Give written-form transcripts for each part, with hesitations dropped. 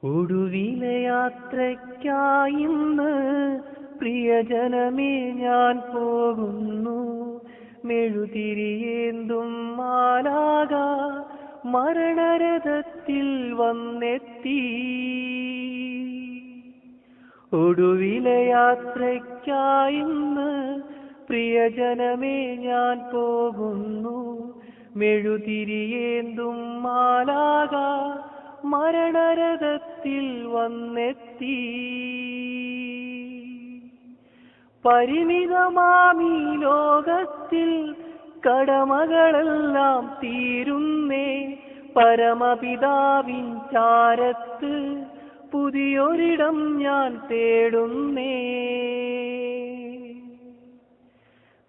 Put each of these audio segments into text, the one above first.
ഒടുവിലെ യാത്രയ്ക്കായിന്ന് പ്രിയജനമേ ഞാൻ പോകുന്നു. മെഴുതിരിയേന്തും മാലാക മരണരഥത്തിൽ വന്നെത്തി. ഒടുവിലെ യാത്രയ്ക്കായിന്ന് പ്രിയജനമേ ഞാൻ പോകുന്നു. മെഴുതിരിയേന്തും മാലാക മരണരഥത്തിൽ വന്നെത്തി. പരിമിതമാമീ ലോകത്തിൽ കടമകളെല്ലാം തീരുന്നേ. പരമപിതാവിൻ ചാരത്ത് പുതിയൊരിടം ഞാൻ തേടുന്നേ.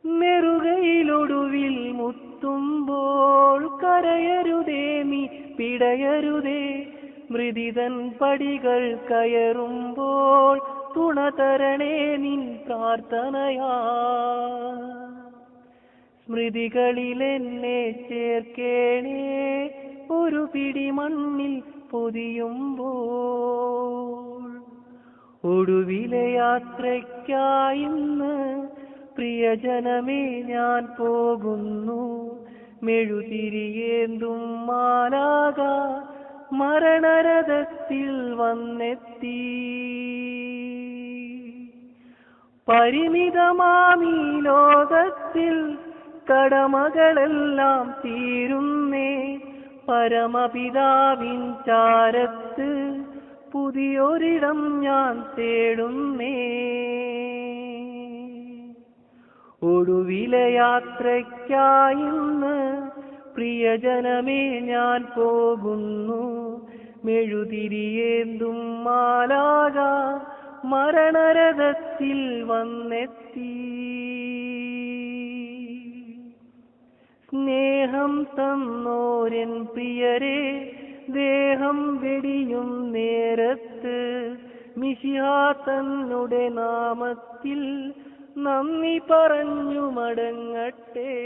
നെറുകയിലൊടുവിൽ മുത്തുമ്പോൾ കരയരുതേ നീ പിടയരുതേ. മൃതിതൻ പടികൾ കയറുമ്പോൾ തുണതരണേ നിൻ പ്രാർത്ഥനയാ. സ്മൃതികളിലെന്നെ ചേർക്കേണേ ഒരു പിടി മണ്ണിൽ പൊതിയുമ്പോൾ. ഒടുവിലെ യാത്രയ്ക്കായിന്ന് പ്രിയജനമേ ഞാൻ പോകുന്നു. മെഴുതിരിയേന്തും മാലാക മരണരഥത്തിൽ വന്നെത്തി. പരിമിതമാമീ ലോകത്തിൽ കടമകളെല്ലാം തീരുന്നേ. പരമപിതാവിൻ ചാരത്ത് പുതിയൊരിടം ഞാൻ തേടുന്നേ. ഒടുവിലെ യാത്രയ്ക്കായിന്ന് പ്രിയജനമേ ഞാൻ പോകുന്നു. മെഴുതിരിയേന്തും മാലാക മരണരഥത്തിൽ വന്നെത്തി. സ്നേഹം തന്നോരൻ പ്രിയരെ ദേഹം വെടിയും നേരത്ത് മിശിഹാ തന്നുടെ നാമത്തിൽ നന്ദി പറഞ്ഞു മടങ്ങട്ടെ.